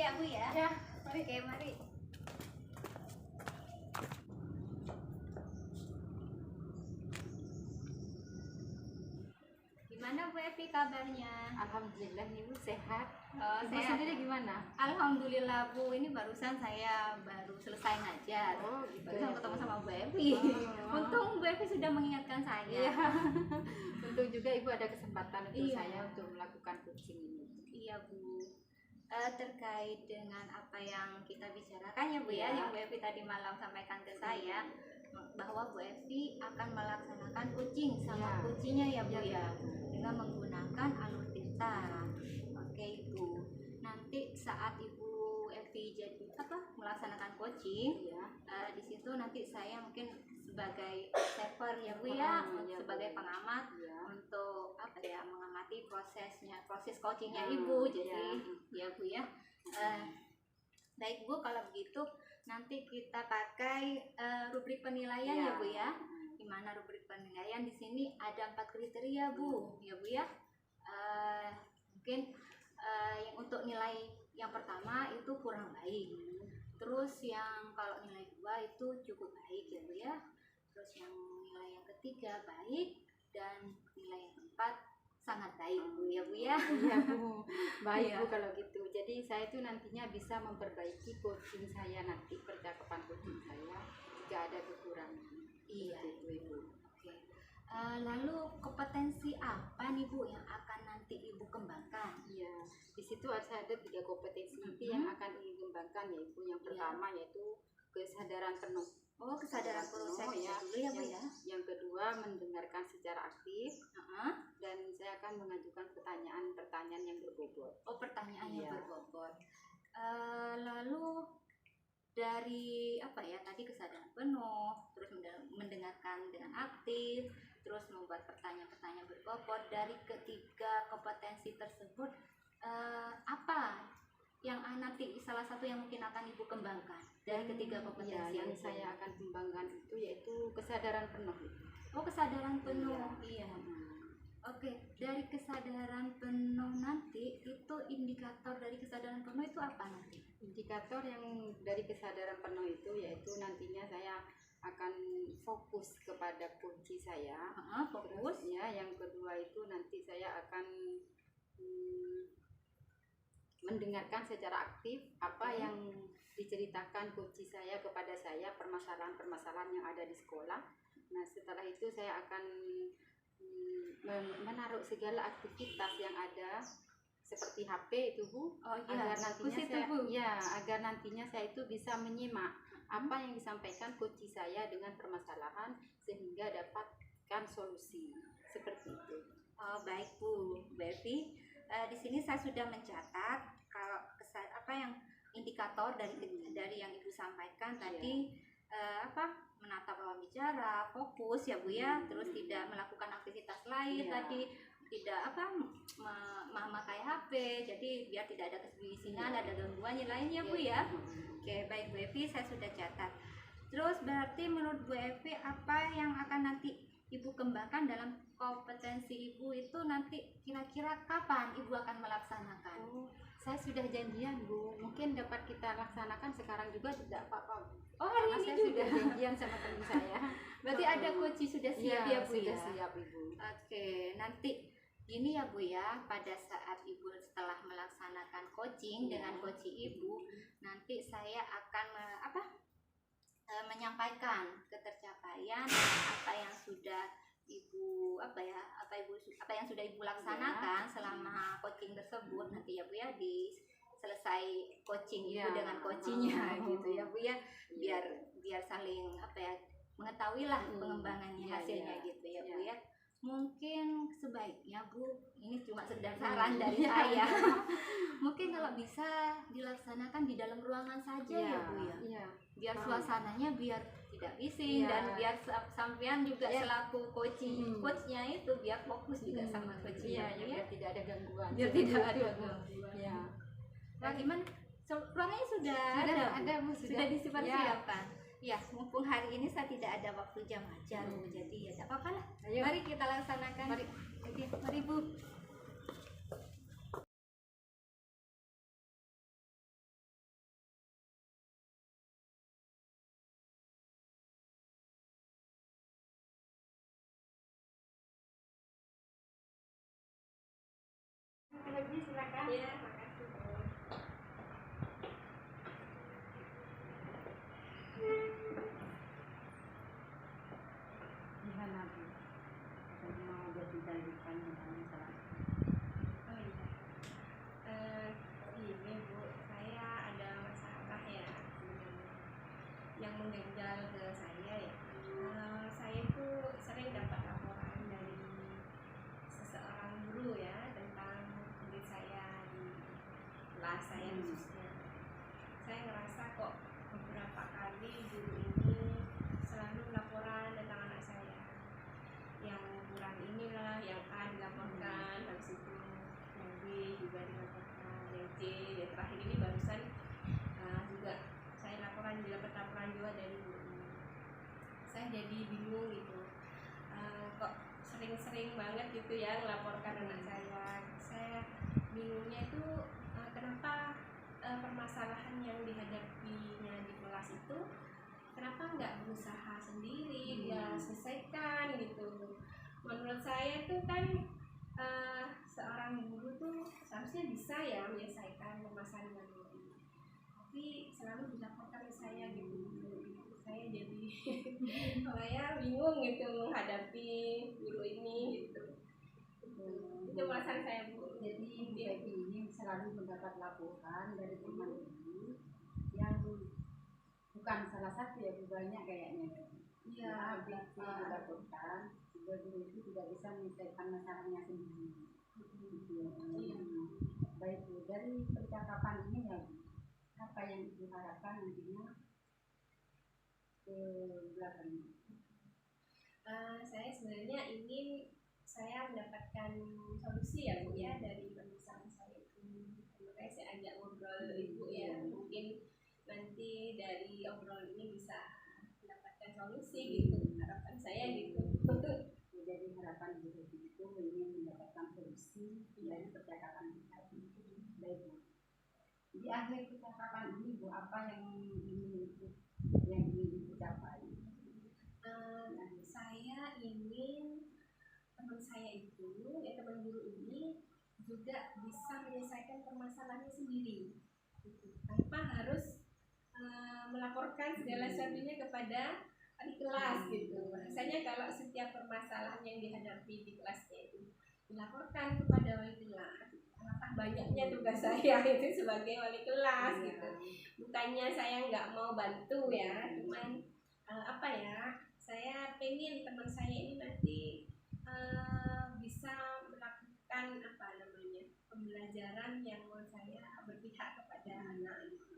ya Bu ya? Ya, mari. Oke, mari. Gimana Bu Evi kabarnya? Alhamdulillah nih Bu sehat. Oh, Ibu sehat. sendiri gimana? Alhamdulillah Bu, ini barusan saya baru selesai ngajar. Oh, gitu Barusan ya, ketemu Bu. sama Bu Evi. Oh. Untung Bu Evi sudah mengingatkan saya. Iya. Untung juga Ibu ada kesempatan untuk Iya. saya untuk melakukan coaching ini. Iya Bu. Terkait dengan apa yang kita bicarakan ya Bu ya, Iya. yang Bu Evi tadi malam sampaikan ke saya, bahwa Bu Evi akan melaksanakan coaching sama Iya. coachingnya ya Bu Iya, ya, dengan menggunakan alur tirta. Oke Ibu, nanti saat Ibu Evi jadi melaksanakan coaching, Iya. di situ nanti saya mungkin sebagai server ya Bu ya, Iya, sebagai Bu. pengamat Iya. untuk mengamati proses coachingnya Hmm, Ibu. iya. Jadi ya Bu ya. Baik Bu, kalau begitu nanti kita pakai rubrik penilaian Iya. ya Bu ya. Gimana rubrik penilaian? Di sini ada 4 kriteria Bu, ya Bu ya. Mungkin yang untuk nilai yang pertama itu kurang baik. Terus yang kalau nilai 2 itu cukup baik ya Bu ya. Terus yang nilai yang ketiga baik, dan nilai yang keempat sangat baik Bu ya Bu ya. Iya Bu, baik Iya. Bu kalau gitu. Jadi saya itu nantinya bisa memperbaiki coaching saya nanti, percakapan coaching saya jika ada kekurangan. Iya. Seperti itu Ibu. Oke. Lalu kompetensi apa nih Bu yang akan nanti Ibu kembangkan? Iya, di situ ada 3 kompetensi inti Mhm. yang akan dikembangkan yaitu yang Iya. pertama yaitu kesadaran penuh. Oh, kesadaran penuh, saya ya. baca dulu ya Bu ya. Yang kedua mendengarkan secara aktif, Heeh. dan saya akan mengajukan pertanyaan yang berbobot. Oh, pertanyaan yang Iya. berbobot. Lalu dari tadi kesadaran penuh, terus mendengarkan dengan aktif, terus membuat pertanyaan-pertanyaan berbobot. Dari ketiga kompetensi tersebut, apa yang nanti salah satu yang mungkin akan Ibu kembangkan dari ketiga Ya, kompetensi yang itu? saya akan kembangkan itu yaitu kesadaran penuh. Oh, kesadaran penuh. Iya. Hmm. Oke, dari kesadaran penuh nanti itu indikator dari kesadaran penuh itu apa nanti? Indikator yang dari kesadaran penuh itu yaitu nantinya saya akan fokus kepada kunci saya. Fokus. Terus ya, yang kedua itu nanti saya akan mendengarkan secara aktif apa yang diceritakan kunci saya kepada saya, permasalahan-permasalahan yang ada di sekolah. Nah, setelah itu saya akan menaruh segala aktivitas yang ada seperti HP itu Bu, Oh iya, agar nantinya itu, saya Bu. agar nantinya saya itu bisa menyimak apa yang disampaikan kunci saya dengan permasalahan sehingga dapatkan solusi seperti itu. Oh, baik Bu Evi. Di sini saya sudah mencatat kalau yang indikator dari yang Ibu sampaikan tadi, menatap lawan bicara, fokus ya Bu ya, terus tidak melakukan aktivitas lain Iya. tadi, tidak memakai HP, jadi biar tidak ada kebisingan, Iya. ada gangguannya lainnya Bu ya. Oke, baik Bu Evi, saya sudah catat. Terus berarti menurut Bu Evi apa yang akan nanti Ibu kembangkan dalam kompetensi Ibu itu nanti kira-kira kapan Ibu akan melaksanakan? Oh, saya sudah janjian Bu, mungkin dapat kita laksanakan sekarang juga tidak apa-apa. Oh, hari Karena ini saya juga? sudah janjian sama teman saya. Berarti ada coaching sudah siap ya Bu sudah ya? siap Ibu. Oke, nanti gini ya Bu ya, pada saat Ibu setelah melaksanakan coaching dengan coaching Ibu, nanti saya akan menyampaikan ketercapaian apa yang sudah Ibu yang sudah Ibu laksanakan selama coaching tersebut nanti ya Bu ya, di selesai coaching Ibu Iya. dengan coachingnya gitu ya Bu ya, biar saling mengetahui lah pengembangannya, Iya, hasilnya iya. gitu ya Bu Iya. ya. Mungkin sebaiknya Bu, ini cuma sekedar saran dari Iya. saya. Mungkin kalau bisa dilaksanakan di dalam ruangan saja ya Bu ya. Iya. Biar suasananya biar tidak bising, Iya. dan biar sampean juga Iya. selaku coachnya itu biar fokus juga sama coachingnya Iya, Bu ya. biar tidak ada gangguan. Biar Seperti tidak itu, ada Bu. gangguan. Iya. Nah, gimana? Ruangannya sudah Ada Bu, sudah Ya. disiapkan. Ya, mumpung hari ini saya tidak ada waktu jam ajar Bu, jadi ya tidak apa-apa lah. Ayo. Mari kita laksanakan. Mari. Oke, mari Bu. silakan. Ya, makasih Bu. Gimana Bu? Mau berbincang-bincang tentang masalah? Oh iya. Ini Bu, saya ada masalah ya yang mengganjal ke saya ya. Saya itu sering dapat laporan dari seseorang guru ya tentang murid saya di kelas saya khususnya. Saya ngerasa kok beberapa kali guru ini selalu laporan tentang anak saya. Yang kurang inilah, yang A dilaporkan, habis itu yang B juga dilaporkan, yang C, dan terakhir ini barusan juga saya dapat laporan juga dari guru. Saya jadi bingung gitu, kok sering-sering banget gitu ya melaporkan anak saya. Saya bingungnya itu kenapa permasalahan yang dihadapinya di kelas itu kenapa nggak berusaha sendiri dia selesaikan gitu. Menurut saya itu kan seorang guru tuh seharusnya bisa ya menyelesaikan permasalahan ini, tapi selalu dilaporkan ke saya gitu. Saya jadi saya bingung gitu menghadapi guru ini gitu. Itu perasaan saya Bu. Jadi Bu Peggy ini selalu mendapat laporan dari teman ini yang bukan salah satu ya, banyak kayaknya. Iya, dilaporkan sehingga guru itu tidak bisa menyelesaikan masalahnya sendiri. Iya. Baik Bu, dari percakapan ini ya Bu, apa yang Ibu harapkan nantinya ke belakang? Saya sebenarnya ingin saya mendapatkan solusi ya Bu ya dari permasalahan saya itu. Makanya saya ajak ngobrol Ibu ya, mungkin nanti dari obrolan ini bisa mendapatkan solusi gitu, harapan saya gitu. Jadi harapan Bu Peggy itu ingin mendapatkan solusi dari percakapan kita. Baik Bu, di akhir percakapan ini Bu, apa yang ingin Ibu capai? Saya ingin teman saya itu, ya teman guru ini juga bisa menyelesaikan permasalahannya sendiri, gitu. Tanpa harus melaporkan segala sesuatunya kepada adik kelas gitu. Rasanya kalau setiap permasalahan yang dihadapi di kelasnya itu dilaporkan kepada wali kelas, alangkah banyaknya tugas saya itu sebagai wali kelas gitu. Bukannya saya nggak mau bantu ya, cuman apa ya, saya pengen teman saya ini nanti bisa melakukan apa namanya pembelajaran yang menurut saya berpihak kepada anak gitu.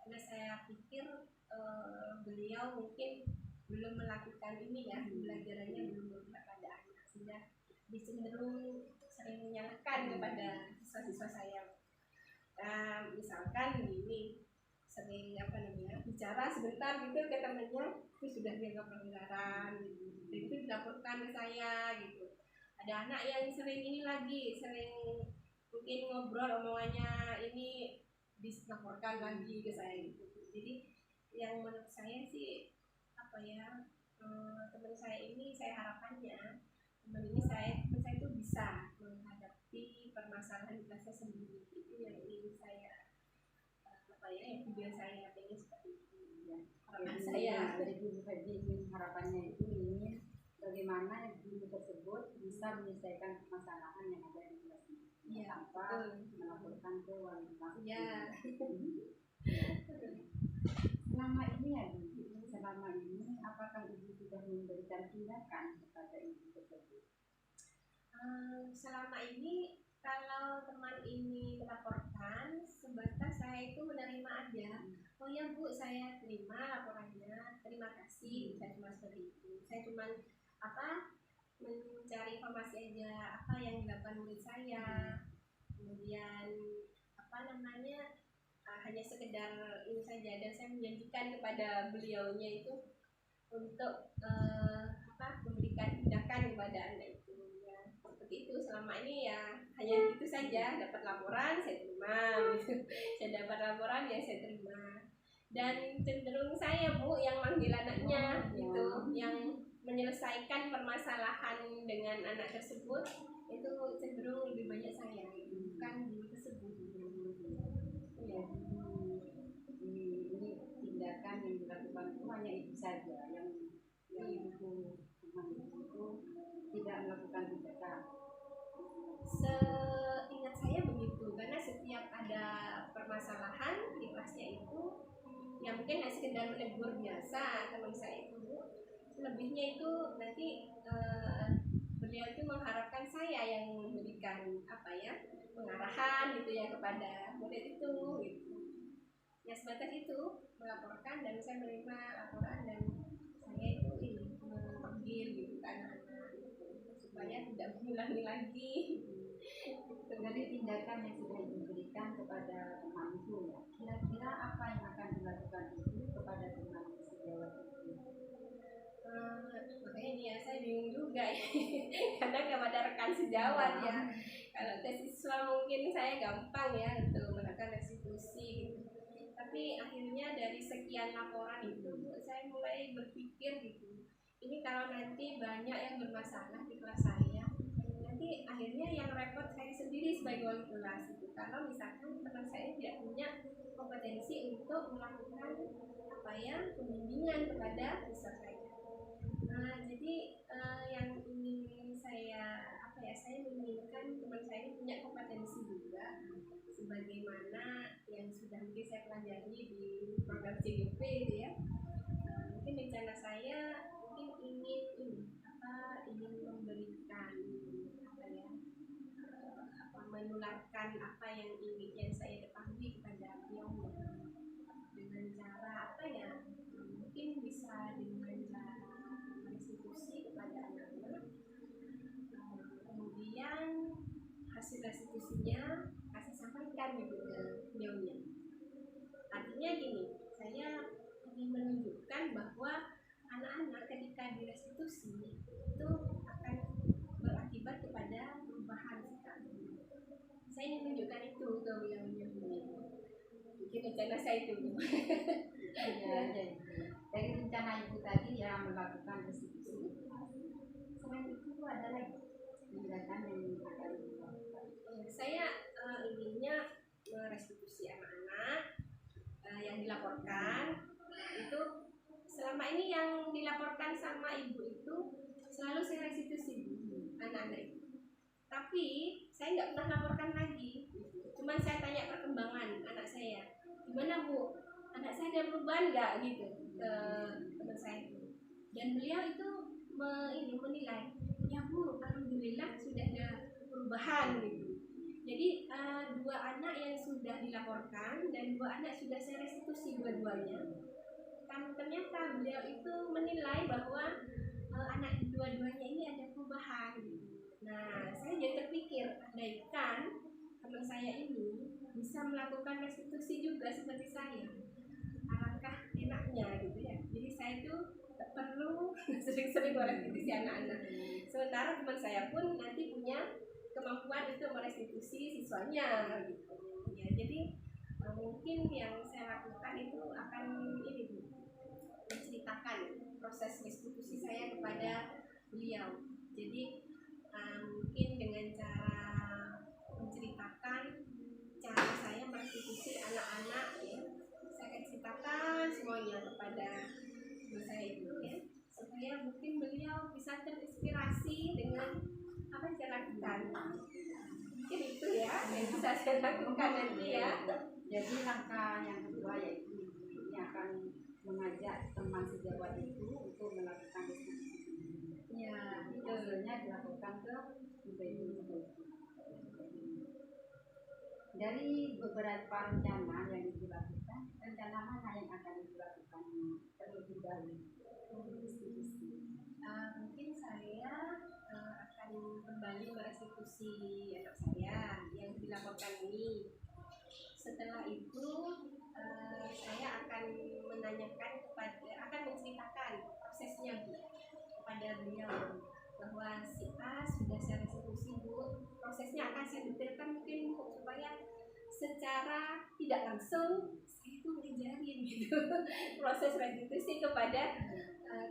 Karena saya pikir beliau mungkin belum melakukan ini ya, pembelajarannya belum berpihak pada anak, sehingga cenderung sering menyalahkan kepada siswa-siswa saya. Misalkan ini sering apa namanya bicara sebentar gitu ke temannya, itu sudah dianggap pelanggaran gitu. Dan itu dilaporkan ke saya gitu. Ada anak yang sering ini lagi, sering mungkin ngobrol omongannya ini dilaporkan lagi ke saya gitu. Jadi yang menurut saya sih apa ya, teman saya ini, saya harapannya teman saya itu bisa menghadapi permasalahan kelasnya sendiri. Itu yang ingin saya apa ya, yang tujuan saya pengen seperti itu ya. Harapan saya dari Bu Peggy harapannya itu ingin bagaimana guru tersebut bisa menyelesaikan permasalahan yang ada di kelasnya tanpa melaporkan ke wali kelas. Ya. Selama ini ya Bu, selama ini apakah Ibu sudah memberikan tindakan kepada ibu tersebut? Selama ini kalau teman ini melaporkan, sebatas saya itu menerima aja. Oh ya Bu, saya terima laporannya, terima kasih. Saya cuma seperti itu. Saya cuma apa, mencari informasi aja apa yang dilakukan murid saya. Kemudian apa namanya, hanya sekedar ini saja, dan saya menjanjikan kepada beliaunya itu untuk memberikan tindakan kepada anak itu ya. Seperti itu selama ini ya, hanya itu saja. Dapat laporan saya terima gitu. Saya dapat laporan ya saya terima, dan cenderung saya Bu yang manggil anaknya gitu, yang menyelesaikan permasalahan dengan anak tersebut itu cenderung lebih banyak saya gitu, bukan guru tersebut. Ya. Ini tindakan yang dilakukan itu hanya itu saja yang ibu itu tidak melakukan tindakan. Seingat saya begitu, karena setiap ada permasalahan di kelasnya itu, ya mungkin hanya sekedar menegur biasa teman saya itu, selebihnya itu nanti beliau itu mengharapkan saya yang memberikan pengarahan gitu ya kepada murid itu gitu. Ya sebatas itu, melaporkan dan saya menerima laporan dan saya itu memanggil gitu kan anak-anak gitu, supaya tidak mengulangi lagi. Dari tindakan yang sudah diberikan kepada teman itu ya, kira-kira apa yang akan dilakukan ibu kepada teman sejawat itu? Makanya ini ya saya bingung juga ya karena kepada rekan sejawat ya, kalau tes siswa mungkin saya gampang ya untuk melakukan restitusi gitu, tapi akhirnya dari sekian laporan itu saya mulai berpikir gitu, ini kalau nanti banyak yang bermasalah di kelas saya, nanti akhirnya yang repot saya sendiri sebagai wali kelas gitu. Kalau misalkan teman saya tidak punya kompetensi untuk melakukan pembimbingan kepada siswa saya. Jadi yang ingin saya saya menginginkan teman saya ini punya kompetensi juga, sebagaimana yang sudah mungkin saya pelajari di program CGP gitu ya. Mungkin rencana saya mungkin ingin memberikan menularkan apa yang saya ketahui kepada beliau dengan cara mungkin bisa dengan cara restitusi kepada anak-anak, kemudian hasil restitusinya kasih sampaikan gitu ke beliaunya. Artinya gini, saya ingin menunjukkan bahwa anak-anak ketika direstitusi itu akan berakibat kepada perubahan sikap. Saya ingin menunjukkan itu ke beliaunya. Mungkin rencana saya itu. Dari rencana ibu tadi yang melakukan restitusi, selain itu ada lagi tindakan yang akan dilakukan. Saya inginnya merestitusi anak-anak yang dilaporkan itu. Selama ini yang dilaporkan sama ibu itu selalu saya restitusi anak-anak itu, tapi saya nggak pernah laporkan lagi. Cuman saya tanya perkembangan anak saya, gimana Bu, anak saya ada perubahan nggak gitu ke teman saya itu. Dan beliau itu menilai, ya Bu, alhamdulillah sudah ada perubahan gitu. Jadi 2 anak yang sudah dilaporkan dan 2 anak sudah saya restitusi dua-duanya. Kan ternyata beliau itu menilai bahwa anak dua-duanya ini ada perubahan gitu. Nah, saya jadi terpikir, andaikan teman saya ini bisa melakukan restitusi juga seperti saya, alangkah enaknya gitu ya. Jadi saya itu tak perlu sering-sering merestitusi anak-anak. Sementara teman saya pun nanti punya kemampuan untuk merestitusi siswanya gitu. Ya, jadi mungkin yang saya lakukan itu akan menceritakan proses restitusi saya kepada beliau. Jadi mungkin dengan cara menceritakan cara saya merestitusi anak-anak ya, saya akan ceritakan semuanya kepada saya itu ya, supaya mungkin beliau bisa terinspirasi dengan apa yang saya lakukan. Mungkin itu ya yang bisa saya lakukan nanti ya. Jadi langkah yang kedua yaitu ini akan mengajak teman sejawat itu untuk melakukan restitusi. Ya, hasilnya dilakukan ke ibu. Dari beberapa rencana yang dilakukan, rencana mana yang akan dilakukan terlebih dahulu? Mungkin saya akan kembali merestitusi anak saya yang dilaporkan ini. Setelah itu saya akan menceritakan prosesnya Bu kepada beliau, bahwa si A sudah saya restitusi Bu, prosesnya akan saya detailkan mungkin supaya secara tidak langsung saya itu ngajarin gitu proses restitusi kepada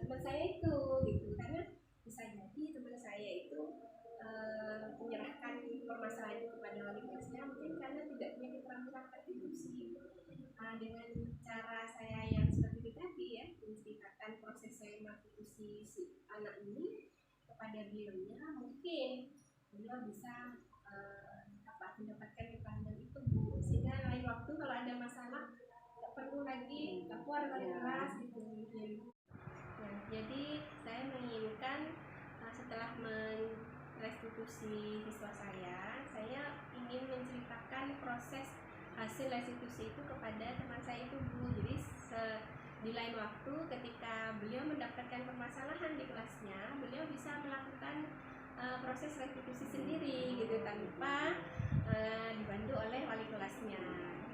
teman saya itu gitu, karena bisa jadi teman saya itu punya kepada wali kelasnya mungkin karena tidak punya keterampilan restitusi. Dengan cara saya yang seperti itu tadi ya, menceritakan proses saya restitusi si anak ini kepada beliaunya, mungkin beliau bisa mendapatkan keterangan itu Bu, sehingga lain waktu kalau ada masalah nggak perlu lagi lapor wali kelas gitu mungkin. Nah, jadi saya menginginkan setelah merestitusi siswa saya ingin menceritakan proses hasil restitusi itu kepada teman saya itu Bu. Jadi di lain waktu ketika beliau mendapatkan permasalahan di kelasnya, beliau bisa melakukan proses restitusi sendiri gitu tanpa dibantu oleh wali kelasnya.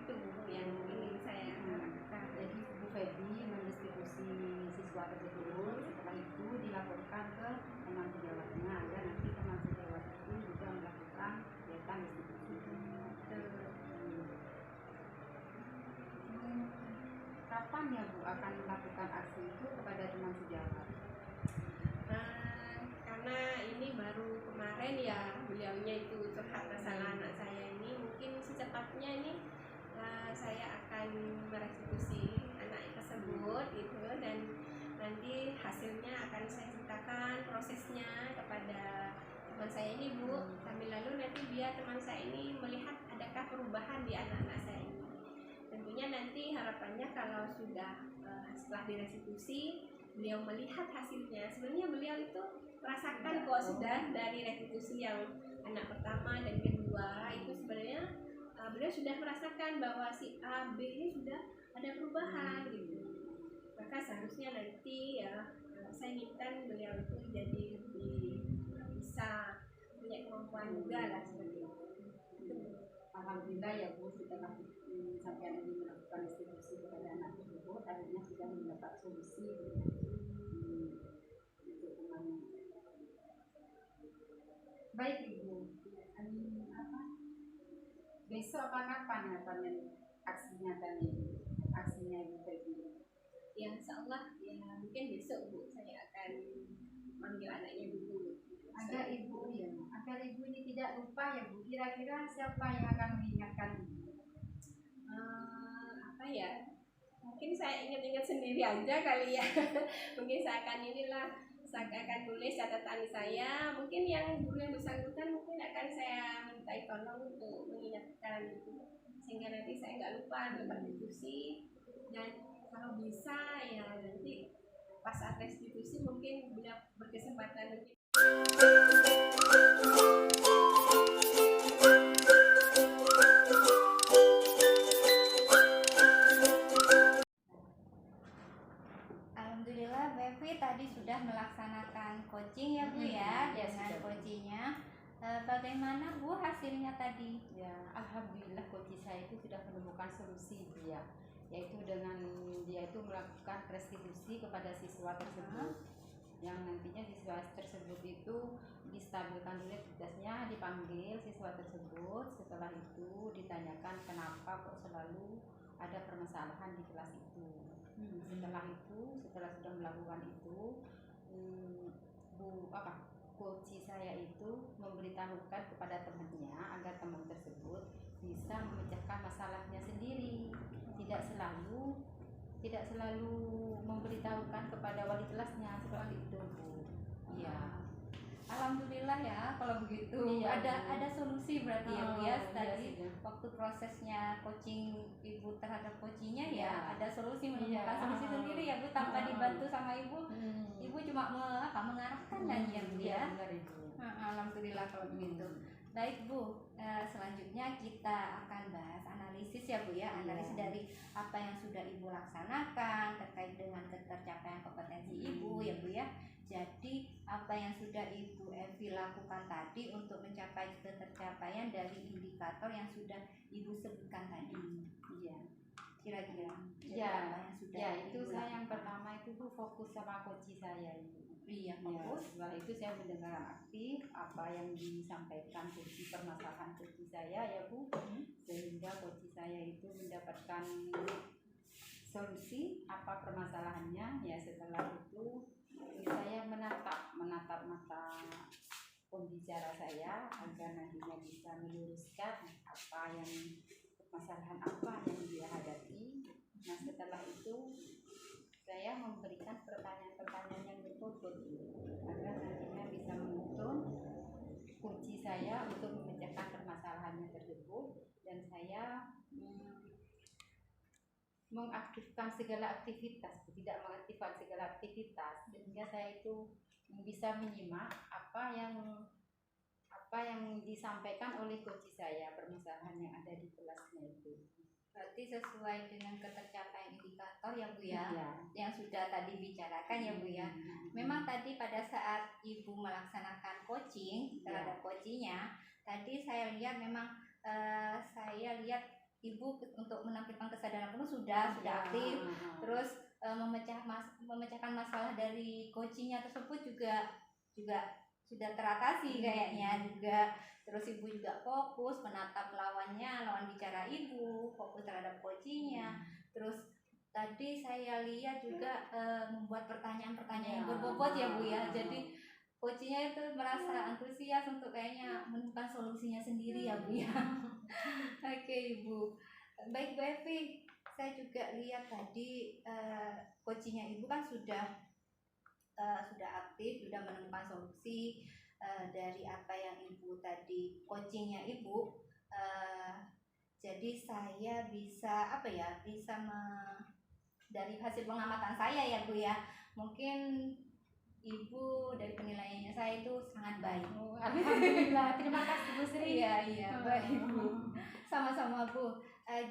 Itu Bu yang ingin saya lakukan. Jadi Bu Feby mendistribusi siswa tersebut, setelah itu dilaporkan ke teman sejawatnya agar nanti teman sejawat itu juga melakukan kegiatan distribusi. Kapan ya Bu akan melakukan aksi itu kepada teman sejawat? Karena ini baru kemarin ya beliaunya itu curhat masalah anak saya ini, mungkin secepatnya ini saya akan merestitusi anak tersebut gitu, dan nanti hasilnya akan saya ceritakan prosesnya kepada teman saya ini Bu, sambil lalu nanti biar teman saya ini melihat adakah perubahan di anak-anak saya ini. Tentunya nanti harapannya kalau sudah setelah direstitusi beliau melihat hasilnya, sebenarnya beliau itu merasakan kok sudah dari restitusi yang anak pertama dan kedua itu sebenarnya beliau sudah merasakan bahwa si A, B ini sudah ada perubahan gitu. Maka seharusnya nanti ya saya inginkan beliau itu jadi lebih bisa punya kemampuan juga lah seperti itu. Alhamdulillah ya Bu, setelah sampai ini melakukan distribusi kepada anak tersebut, akhirnya sudah mendapat solusi untuk temannya. Baik Ibu, besok apa kapan ya aksinya tadi, aksinya Ibu Feby? Ya insya Allah ya mungkin besok Bu saya akan manggil anaknya dulu. Agar Ibu ini tidak lupa ya Bu, kira-kira siapa yang akan mengingatkan Ibu? Apa ya, mungkin saya ingat-ingat sendiri aja kali ya. Mungkin saya akan tulis catatan saya, mungkin yang guru yang bersangkutan mungkin akan saya minta tolong untuk mengingatkan gitu, sehingga nanti saya nggak lupa dapat restitusi, dan kalau bisa ya nanti pas saat restitusi mungkin beliau berkesempatan lebih. Alhamdulillah Bevi tadi sudah melaksanakan coaching ya Bu ya, Ya, dengan sudah. coachingnya. Bagaimana Bu hasilnya tadi? Ya, alhamdulillah coach saya itu sudah menemukan solusi dia, yaitu dengan dia itu melakukan restitusi kepada siswa tersebut. Yang nantinya siswa tersebut itu distabilkan dulu aktivitasnya, dipanggil siswa tersebut, setelah itu ditanyakan kenapa kok selalu ada permasalahan di kelas itu. Setelah sudah melakukan itu, coach saya itu memberitahukan kepada temannya agar teman tersebut bisa memecahkan masalahnya sendiri, tidak selalu memberitahukan kepada wali kelasnya seperti itu Bu. Iya. Alhamdulillah ya kalau begitu. Iya, ada solusi berarti ya Bu ya. Tadi iya. waktu prosesnya coaching Ibu terhadap coachingnya ya Iya. ada solusi, menemukan Iya. solusi sendiri ya Bu, tanpa dibantu sama Ibu. Ibu cuma mengarahkan aja ya Bu ya. Benar Ibu. Alhamdulillah kalau begitu. Baik Bu, selanjutnya kita akan bahas analisis ya Bu ya, analisis dari apa yang sudah Ibu laksanakan terkait dengan ketercapaian kompetensi Ibu ya Bu ya. Jadi apa yang sudah Ibu Evi lakukan tadi untuk mencapai ketercapaian dari indikator yang sudah Ibu sebutkan tadi. Iya. Kira-kira Ya, apa yang sudah ya itu Ibu saya yang lakukan? pertama itu tuh fokus sama coach saya Ibu. Iya, Ya, fokus. setelah itu saya mendengarkan aktif apa yang disampaikan coach, permasalahan coach saya ya Bu, sehingga coach saya itu mendapatkan solusi apa permasalahannya. Ya setelah itu saya menatap mata pembicara saya agar nantinya bisa meluruskan apa yang permasalahan apa yang dia hadapi. Nah setelah itu saya memberikan pertanyaan-pertanyaan yang berbobot agar nantinya bisa menuntun kunci saya untuk memecahkan permasalahannya tersebut, dan saya mengaktifkan segala aktivitas, tidak mengaktifkan segala aktivitas, sehingga saya itu bisa menyimak apa yang disampaikan oleh kunci saya, permasalahan yang ada di kelasnya itu. Berarti sesuai dengan ketercapaian indikator ya Bu ya, Iya. yang sudah tadi bicarakan ya Bu ya. Memang tadi pada saat Ibu melaksanakan coaching terhadap coachingnya, tadi saya lihat memang saya lihat Ibu untuk menampilkan kesadaran penuh sudah aktif, terus memecahkan masalah dari coachingnya tersebut juga sudah teratasi kayaknya juga. Terus Ibu juga fokus menatap lawan bicara Ibu, fokus terhadap coachingnya. Terus tadi saya lihat juga membuat pertanyaan-pertanyaan yang berbobot ya Bu ya. Jadi coachingnya itu merasa antusias untuk kayaknya menemukan solusinya sendiri ya Bu ya. Oke Ibu. Baik Bu Evi, saya juga lihat tadi coachingnya Ibu kan sudah aktif, sudah menemukan solusi dari apa yang Ibu tadi coachingnya Ibu. Jadi saya bisa dari hasil pengamatan saya ya Bu ya, mungkin Ibu dari penilaiannya saya itu sangat baik. Alhamdulillah, terima kasih Bu Sri. Iya, baik Bu. Sama-sama Bu.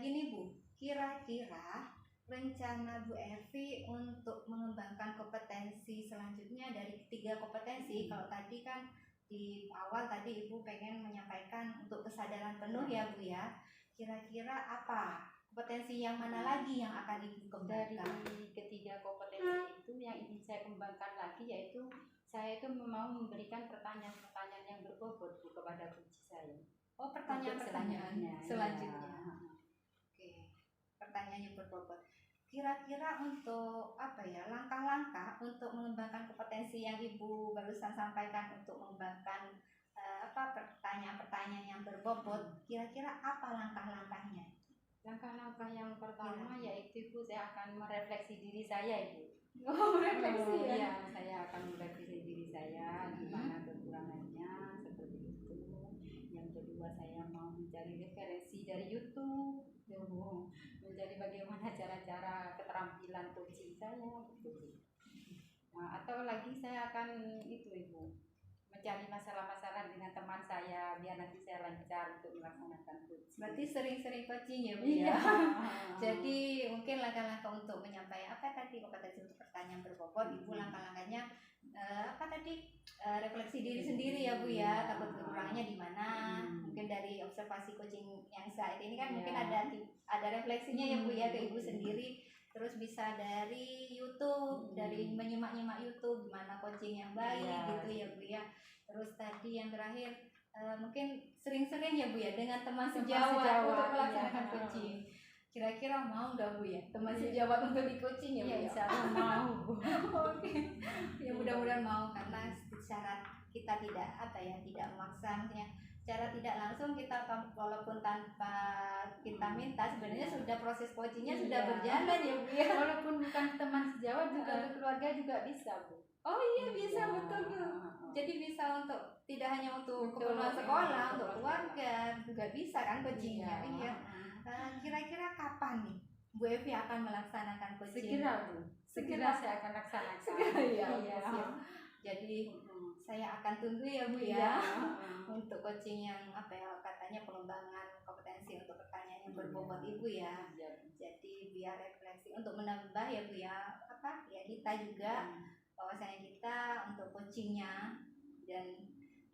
Gini Bu, kira-kira rencana Bu Evi untuk mengembangkan kompetensi selanjutnya dari 3 kompetensi. Kalau tadi kan di awal tadi Ibu pengen menyampaikan untuk kesadaran penuh ya Bu ya. Kira-kira apa kompetensi yang mana lagi yang akan Ibu kembangkan? Dari ketiga kompetensi itu yang ingin saya kembangkan lagi yaitu saya itu mau memberikan pertanyaan-pertanyaan yang berbobot Bu kepada kunci saya. Oh, pertanyaan-pertanyaan selanjutnya. Oke. Pertanyaan yang berbobot. Kira-kira untuk langkah-langkah untuk mengembangkan kompetensi yang Ibu barusan sampaikan untuk mengembangkan pertanyaan-pertanyaan yang berbobot, kira-kira apa langkah-langkahnya? Langkah-langkah yang pertama yaitu Ibu, saya akan merefleksi diri saya Ibu. Refleksi ya? Iya, saya akan merefleksi diri saya di mana kekurangannya seperti itu. Yang kedua saya mau mencari referensi dari YouTube, mencari bagaimana cara-cara keterampilan coaching saya gitu. Nah, atau lagi saya akan Ibu mencari masalah-masalah dengan teman saya biar nanti saya lancar untuk melaksanakan coaching. Berarti sering-sering coaching ya Bu Iya. ya. Jadi mungkin langkah-langkah untuk menyampaikan kompetensi untuk pertanyaan berbobot, Ibu langkah-langkahnya refleksi diri sendiri ya Bu ya, takut kekurangannya di mana. Mungkin dari observasi coaching yang saat ini kan mungkin ada refleksinya ya Bu ya ke Ibu sendiri. Terus bisa dari YouTube, dari menyimak-nyimak YouTube gimana coaching yang baik gitu ya Bu ya. Terus tadi yang terakhir mungkin sering-sering ya Bu ya dengan teman sejawat untuk melaksanakan coaching. Kira-kira mau nggak Bu ya teman sejawat untuk di coaching ya Bu? Iya, insya Allah mau Bu. Oke. Ya mudah-mudahan mau, karena secara kita tidak memaksa, maksudnya secara tidak langsung kita walaupun tanpa kita minta sebenarnya sudah proses coachingnya sudah berjalan ya Bu ya. Walaupun bukan teman sejawat juga keluarga juga bisa Bu. Oh iya bisa, betul Bu. Jadi bisa untuk tidak hanya untuk keperluan sekolah, untuk keluarga juga bisa kan coachingnya. Iya. Kira-kira kapan nih Bu Evi akan melaksanakan coaching? Segera saya akan laksanakan. Segera ya. Iya. Jadi saya akan tunggu ya Bu ya untuk coaching yang katanya pengembangan kompetensi untuk pertanyaan yang berbobot Ibu ya. Jadi biar refleksi untuk menambah ya Bu ya kita juga bahwasanya kita untuk coachingnya, dan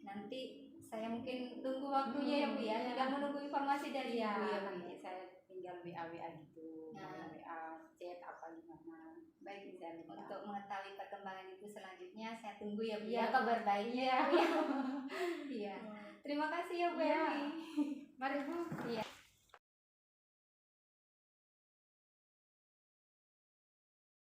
nanti saya mungkin tunggu waktunya ya Bu ya, tinggal menunggu informasi dari Ibu ya Bu ya. Saya tinggal WA gitu, WA chat apa gimana. Baik, saya untuk mengetahui perkembangan Ibu selanjutnya saya tunggu ya Bu ya kabar baiknya. Iya. Terima kasih ya Bu Evi. Mari Bu. Iya.